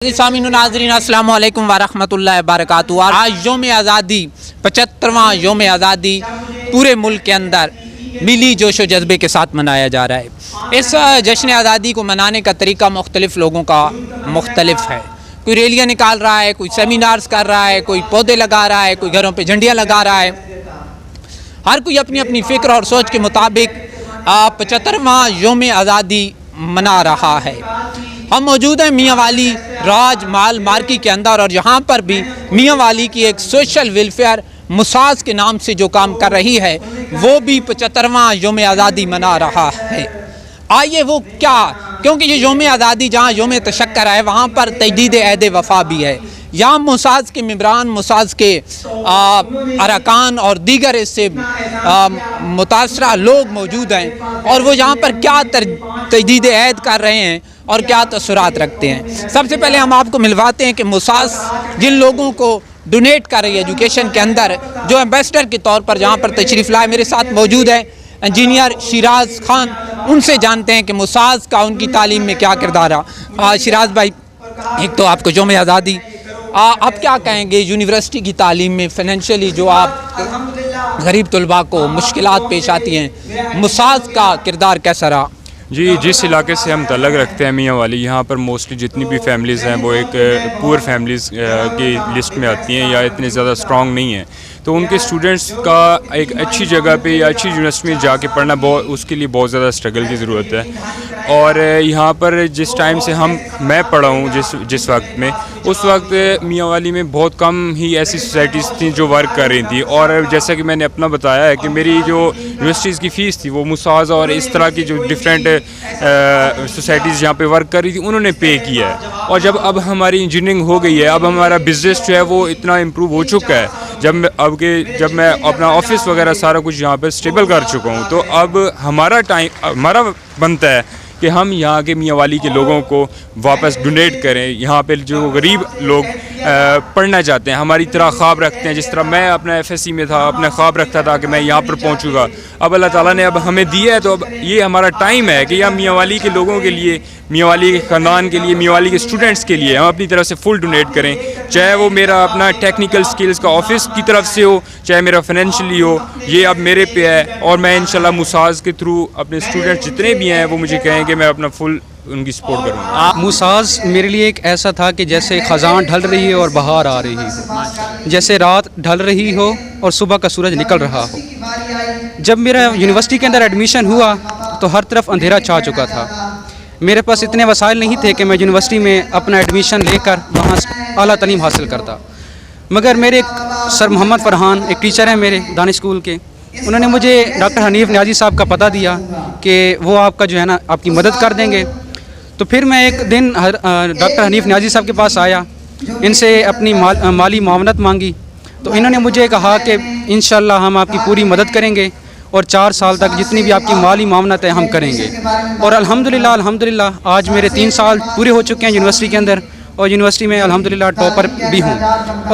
سامعین و ناظرین السلام علیکم ورحمۃ اللہ وبرکاتہ۔ آج یوم آزادی 75واں یوم آزادی پورے ملک کے اندر ملی جوش و جذبے کے ساتھ منایا جا رہا ہے۔ اس جشن آزادی کو منانے کا طریقہ مختلف لوگوں کا مختلف ہے۔ کوئی ریلیاں نکال رہا ہے، کوئی سیمینارز کر رہا ہے، کوئی پودے لگا رہا ہے، کوئی گھروں پہ جھنڈیاں لگا رہا ہے۔ ہر کوئی اپنی اپنی فکر اور سوچ کے مطابق 75واں یوم آزادی منا رہا ہے۔ ہم موجود ہیں میاں والی راج مال مارکی کے اندر، اور یہاں پر بھی میاں والی کی ایک سوشل ویلفیئر مساز کے نام سے جو کام کر رہی ہے وہ بھی 75واں یوم آزادی منا رہا ہے۔ آئیے وہ کیا، کیونکہ یہ یوم آزادی جہاں یوم تشکر ہے وہاں پر تجدید عہد وفا بھی ہے۔ یہاں مساز کے ممبران، مساز کے ارکان اور دیگر اس سے متاثرہ لوگ موجود ہیں، اور وہ یہاں پر کیا تجدید عہد کر رہے ہیں اور کیا تاثرات رکھتے ہیں۔ سب سے پہلے ہم آپ کو ملواتے ہیں کہ مساز جن لوگوں کو ڈونیٹ کر رہی ہے ایجوکیشن کے اندر، جو ایمبیسڈر کے طور پر جہاں پر تشریف لائے، میرے ساتھ موجود ہے انجینئر شیراز خان۔ ان سے جانتے ہیں کہ مساز کا ان کی تعلیم میں کیا کردار ہے۔ شیراز بھائی، ایک تو آپ کو یوم آزادی، آپ کیا کہیں گے یونیورسٹی کی تعلیم میں فائنینشلی جو آپ غریب طلباء کو مشکلات پیش آتی ہیں، مساز کا کردار کیسا رہا؟ جی، جس علاقے سے ہم تعلق رکھتے ہیں میاں والی، یہاں پر موسٹلی جتنی بھی فیملیز ہیں وہ ایک پور فیملیز کی لسٹ میں آتی ہیں یا اتنے زیادہ اسٹرانگ نہیں ہیں، تو ان کے اسٹوڈنٹس کا ایک اچھی جگہ پہ یا اچھی یونیورسٹی میں جا کے پڑھنا اس کے لیے بہت زیادہ اسٹرگل کی ضرورت ہے۔ اور یہاں پر جس ٹائم سے میں پڑھا ہوں جس وقت میں، اس وقت میاں والی میں بہت کم ہی ایسی سوسائٹیز تھیں جو ورک کر رہی تھیں، اور جیسا کہ میں نے اپنا بتایا ہے کہ میری جو یونیورسٹیز کی فیس تھی وہ مساز اور اس طرح کی جو ڈفرینٹ سوسائٹیز جہاں پہ ورک کر رہی تھی انہوں نے پے کیا ہے۔ اور جب اب ہماری انجینئرنگ ہو گئی ہے، اب ہمارا بزنس جو ہے وہ اتنا امپروو ہو چکا ہے، جب میں اپنا آفس وغیرہ سارا کچھ یہاں پہ اسٹیبل کر چکا ہوں، تو اب ہمارا بنتا ہے کہ ہم یہاں کے میاں والی کے لوگوں کو واپس ڈونیٹ کریں۔ یہاں پہ جو غریب لوگ پڑھنا چاہتے ہیں، ہماری طرح خواب رکھتے ہیں، جس طرح میں اپنا FSC میں تھا، اپنا خواب رکھتا تھا کہ میں یہاں پر پہنچوں گا، اب اللہ تعالیٰ نے اب ہمیں دیا ہے، تو اب یہ ہمارا ٹائم ہے کہ ہم میاں والی کے لوگوں کے لیے، میاں والی کے خاندان کے لیے، میاں والی کے اسٹوڈنٹس کے لیے ہم اپنی طرف سے فل ڈونیٹ کریں، چاہے وہ میرا اپنا ٹیکنیکل سکلز کا آفس کی طرف سے ہو، چاہے میرا فائنینشلی ہو، یہ اب میرے پہ ہے۔ اور میں انشاءاللہ مساز کے تھرو اپنے اسٹوڈنٹس جتنے بھی ہیں وہ مجھے کہیں کہ میں اپنا فل ان کی سپورٹ کروں گا۔ مساز میرے لیے ایک ایسا تھا کہ جیسے خزاں ڈھل رہی ہے اور بہار آ رہی ہو، جیسے رات ڈھل رہی ہو اور صبح کا سورج نکل رہا ہو۔ جب میرا یونیورسٹی کے اندر ایڈمیشن ہوا تو ہر طرف اندھیرا چھا چکا تھا۔ میرے پاس اتنے وسائل نہیں تھے کہ میں یونیورسٹی میں اپنا ایڈمیشن لے کر وہاں اعلیٰ تعلیم حاصل کرتا، مگر میرے سر محمد فرحان ایک ٹیچر ہیں میرے دانش اسکول کے، انہوں نے مجھے ڈاکٹر حنیف نیازی صاحب کا پتہ دیا کہ وہ آپ کا جو ہے نا آپ کی مدد کر دیں گے۔ تو پھر میں ایک دن ڈاکٹر حنیف نیازی صاحب کے پاس آیا، ان سے اپنی مالی معاونت مانگی، تو انہوں نے مجھے کہا کہ انشاءاللہ ہم آپ کی پوری مدد کریں گے، اور 4 سال تک جتنی بھی آپ کی مالی معاونت ہے ہم کریں گے۔ اور الحمدللہ آج میرے 3 سال پورے ہو چکے ہیں یونیورسٹی کے اندر، اور یونیورسٹی میں الحمدللہ ٹاپر بھی ہوں،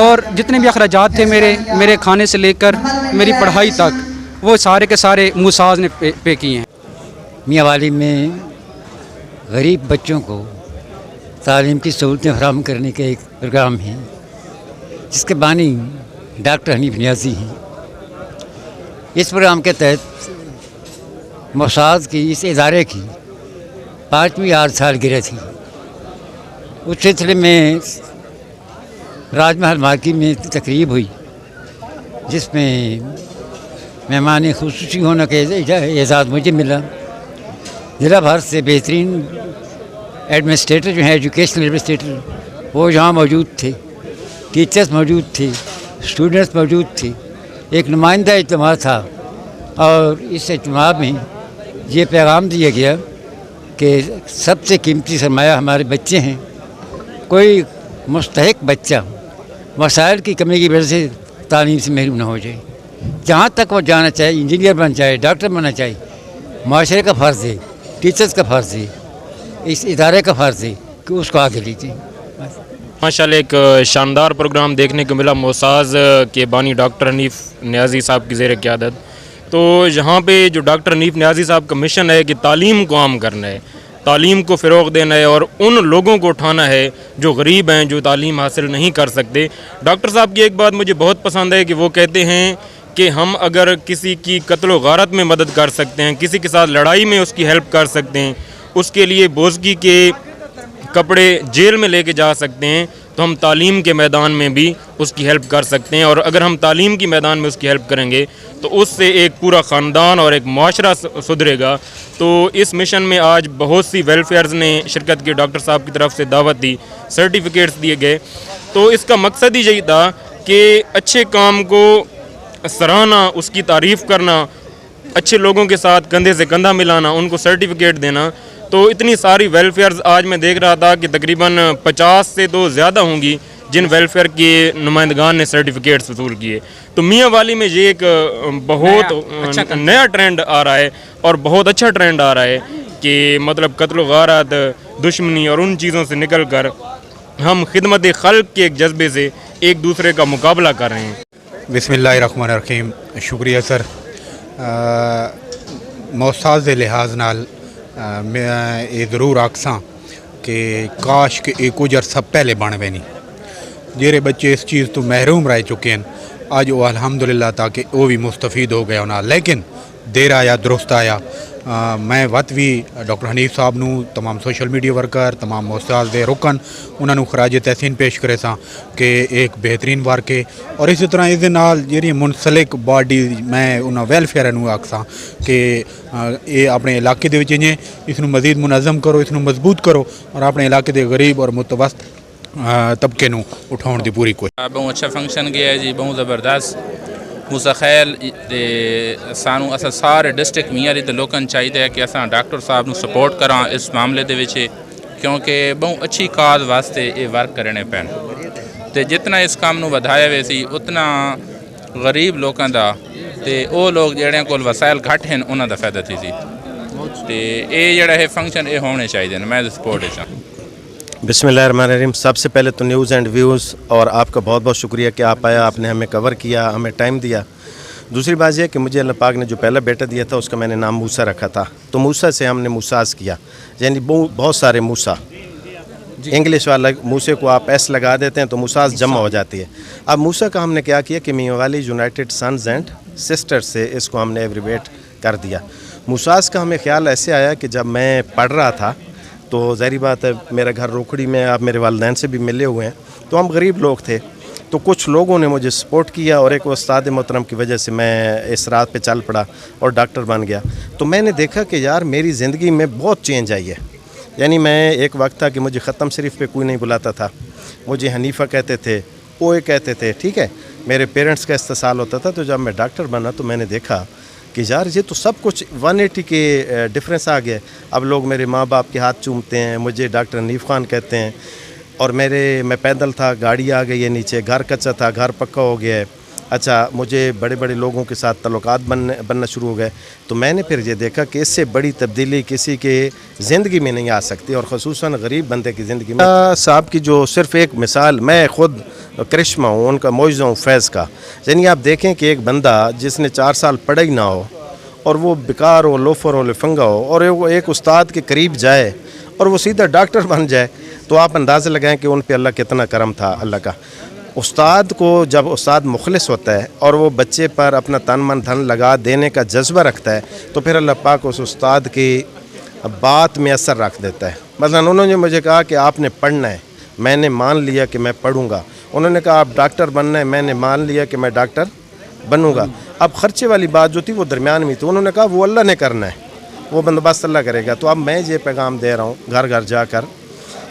اور جتنے بھی اخراجات تھے میرے کھانے سے لے کر میری پڑھائی تک وہ سارے کے سارے مساز نے پے کیے ہیں۔ میاں والی میں غریب بچوں کو تعلیم کی سہولتیں فراہم کرنے کا ایک پروگرام ہے جس کے بانی ڈاکٹر حنیف نیازی ہیں۔ اس پروگرام کے تحت مساز کی اس ادارے کی 5ویں یاد سالگرہ تھی۔ اس سلسلے میں راج محل مارکی میں تقریب ہوئی جس میں مہمان خصوصی ہونے کا اعزاز مجھے ملا۔ ضلع بھر سے بہترین ایڈمنسٹریٹر جو ہیں، ایجوکیشنل ایڈمنسٹریٹر، وہ یہاں موجود تھے، ٹیچرز موجود تھے، اسٹوڈنٹس موجود تھے، ایک نمائندہ اجتماع تھا، اور اس اجتماع میں یہ پیغام دیا گیا کہ سب سے قیمتی سرمایہ ہمارے بچے ہیں۔ کوئی مستحق بچہ وسائل کی کمی کی وجہ سے تعلیم سے محروم نہ ہو جائے، جہاں تک وہ جانا چاہے، انجینئر بن جائے، ڈاکٹر بننا چاہے، معاشرے کا فرض ہے، ٹیچرز کا فرض ہے، اس ادارے کا فرض ہے کہ اس کو آگے لیجیے۔ ماشاءاللہ ایک شاندار پروگرام دیکھنے کو ملا مساز کے بانی ڈاکٹر حنیف نیازی صاحب کی زیر قیادت۔ تو یہاں پہ جو ڈاکٹر حنیف نیازی صاحب کا مشن ہے کہ تعلیم کو عام کرنا ہے، تعلیم کو فروغ دینا ہے اور ان لوگوں کو اٹھانا ہے جو غریب ہیں, جو تعلیم حاصل نہیں کر سکتے. ڈاکٹر صاحب کی ایک بات مجھے بہت پسند ہے کہ وہ کہتے ہیں کہ ہم اگر کسی کی قتل و غارت میں مدد کر سکتے ہیں, کسی کے ساتھ لڑائی میں اس کی ہیلپ کر سکتے ہیں, اس کے لیے بوزگی کے کپڑے جیل میں لے کے جا سکتے ہیں, تو ہم تعلیم کے میدان میں بھی اس کی ہیلپ کر سکتے ہیں. اور اگر ہم تعلیم کی میدان میں اس کی ہیلپ کریں گے تو اس سے ایک پورا خاندان اور ایک معاشرہ سدھرے گا. تو اس مشن میں آج بہت سی ویلفیئرز نے شرکت کی, ڈاکٹر صاحب کی طرف سے دعوت دی, سرٹیفکیٹس دیے گئے. تو اس کا مقصد ہی یہی تھا کہ اچھے کام کو سراہنا, اس کی تعریف کرنا, اچھے لوگوں کے ساتھ کندھے سے کندھا ملانا, ان کو سرٹیفکیٹ دینا. تو اتنی ساری ویلفیئرز آج میں دیکھ رہا تھا کہ تقریباً 50 سے تو زیادہ ہوں گی جن ویلفیئر کے نمائندگان نے سرٹیفکیٹس وصول کیے. تو میاں والی میں یہ ایک بہت نیا ٹرینڈ آ رہا ہے اور بہت اچھا ٹرینڈ آ رہا ہے کہ مطلب قتل و غارت, دشمنی اور ان چیزوں سے نکل کر ہم خدمت خلق کے ایک جذبے سے ایک دوسرے کا مقابلہ کر رہے ہیں. بسم اللہ الرحمن الرحیم. شکریہ سر. محتاج دے لحاظ نال میں یہ ضرور آکساں کہ کاش کہ ایک اجر سب پہلے بن وے نہیں. جیرے بچے اس چیز تو محروم رہ چکے ہیں اج وہ الحمدللہ تاکہ وہ بھی مستفید ہو گیا ہونا. لیکن دیر آیا درست آیا. میں وقت بھی ڈاکٹر حنیف صاحب نو, تمام سوشل میڈیا ورکر, تمام محتاج دے رکن انہوں نے خراج تحسین پیش کرے سا کہ ایک بہترین ورکے. اور اسی طرح اس نال جی منسلک باڈی میں انہوں ویلفیئر نو آکساں کہ یہ اپنے علاقے دے وچ اس نو مزید منظم کرو, اس نو مضبوط کرو اور اپنے علاقے دے غریب اور متوسط طبقے نو اٹھاؤن دی پوری کوشش. بہت اچھا فنکشن گیا ہے جی, بہت زبردست. موسیٰ خیل سانو اصل سارے ڈسٹرکٹ میاں تے لوگوں چاہیے کہ اصل ڈاکٹر صاحب نو سپورٹ کراں اس معاملے دے وچ, کیونکہ بہت اچھی کاز واسطے یہ ورک کرنے پین. تے جتنا اس کام نو ودھایا وے سی اتنا غریب لوگوں دا تے او لوگ جڑے کول وسائل گھٹ ہیں انہاں دا فائدہ تھی سی. تے اے جڑا ہے فنکشن اے ہونے چاہیے, میں سپورٹ ہے. بسم اللہ الرحمن الرحیم. سب سے پہلے تو نیوز اینڈ ویوز اور آپ کا بہت بہت شکریہ کہ آپ آیا, آپ نے ہمیں کور کیا, ہمیں ٹائم دیا. دوسری بات یہ کہ مجھے اللہ پاک نے جو پہلا بیٹا دیا تھا اس کا میں نے نام موسیٰ رکھا تھا. تو موسیٰ سے ہم نے موساز کیا, یعنی بہت سارے موسیٰ. انگلش والا موسیٰ کو آپ ایس لگا دیتے ہیں تو موساز جمع ہو جاتی ہے. اب موسیٰ کا ہم نے کیا کہ میاں والی یونائٹڈ سنز اینڈ سسٹر سے اس کو ہم نے ایبریویٹ کر دیا. موساز کا ہمیں خیال ایسے آیا کہ جب میں پڑھ رہا تھا تو ظاہری بات ہے میرا گھر روکھڑی میں, آپ میرے والدین سے بھی ملے ہوئے ہیں, تو ہم غریب لوگ تھے. تو کچھ لوگوں نے مجھے سپورٹ کیا اور ایک استاد محترم کی وجہ سے میں اس رات پہ چل پڑا اور ڈاکٹر بن گیا. تو میں نے دیکھا کہ یار میری زندگی میں بہت چینج آئی ہے. یعنی میں ایک وقت تھا کہ مجھے ختم شریف پہ کوئی نہیں بلاتا تھا, مجھے حنیفہ کہتے تھے, اوے کہتے تھے, ٹھیک ہے, میرے پیرنٹس کا استحصال ہوتا تھا. تو جب میں ڈاکٹر بنا تو میں نے دیکھا کہ یار یہ تو سب کچھ 180 کے ڈفرینس آ گیا. اب لوگ میرے ماں باپ کے ہاتھ چومتے ہیں, مجھے ڈاکٹر حنیف خان کہتے ہیں. اور میں پیدل تھا, گاڑی آ گئی ہے نیچے, گھر کچا تھا, گھر پکا ہو گیا ہے. اچھا, مجھے بڑے بڑے لوگوں کے ساتھ تعلقات بننا شروع ہو گئے. تو میں نے پھر یہ دیکھا کہ اس سے بڑی تبدیلی کسی کے زندگی میں نہیں آ سکتی, اور خصوصاً غریب بندے کی زندگی میں. صاحب کی جو صرف ایک مثال, میں خود کرشمہ ہوں, ان کا معجزہ ہوں فیض کا. یعنی آپ دیکھیں کہ ایک بندہ جس نے 4 سال پڑھا ہی نہ ہو اور وہ بیکار ہو, لوفر ہو, لفنگا ہو, اور وہ ایک استاد کے قریب جائے اور وہ سیدھا ڈاکٹر بن جائے, تو آپ اندازہ لگائیں کہ ان پہ اللہ کتنا کرم تھا اللہ کا. استاد کو جب استاد مخلص ہوتا ہے اور وہ بچے پر اپنا تن من دھن لگا دینے کا جذبہ رکھتا ہے, تو پھر اللہ پاک اس استاد کی بات میں اثر رکھ دیتا ہے. مثلا انہوں نے مجھے کہا کہ آپ نے پڑھنا ہے, میں نے مان لیا کہ میں پڑھوں گا. انہوں نے کہا آپ ڈاکٹر بننا ہے, میں نے مان لیا کہ میں ڈاکٹر بنوں گا. اب خرچے والی بات جو تھی وہ درمیان میں تھی, انہوں نے کہا وہ اللہ نے کرنا ہے, وہ بندوبست اللہ کرے گا. تو اب میں یہ پیغام دے رہا ہوں گھر گھر جا کر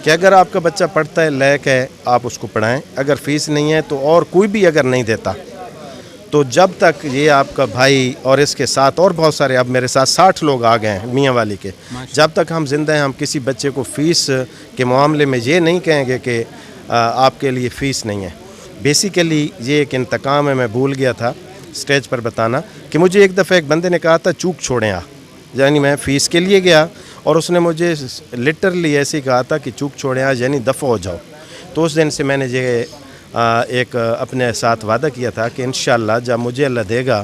کہ اگر آپ کا بچہ پڑھتا ہے, لائق ہے, آپ اس کو پڑھائیں. اگر فیس نہیں ہے تو, اور کوئی بھی اگر نہیں دیتا, تو جب تک یہ آپ کا بھائی اور اس کے ساتھ اور بہت سارے, اب میرے ساتھ 60 لوگ آ گئے ہیں میاں والی کے, جب تک ہم زندہ ہیں ہم کسی بچے کو فیس کے معاملے میں یہ نہیں کہیں گے کہ آپ کے لیے فیس نہیں ہے. بیسیکلی یہ ایک انتقام ہے. میں بھول گیا تھا اسٹیج پر بتانا کہ مجھے ایک دفعہ ایک بندے نے کہا تھا چوک چھوڑیں آپ, یعنی میں فیس کے لیے گیا اور اس نے مجھے لٹرلی ایسے ہی کہا تھا کہ چوک چھوڑیں آپ, یعنی دفع ہو جاؤ. تو اس دن سے میں نے یہ ایک اپنے ساتھ وعدہ کیا تھا کہ انشاءاللہ جب مجھے اللہ دے گا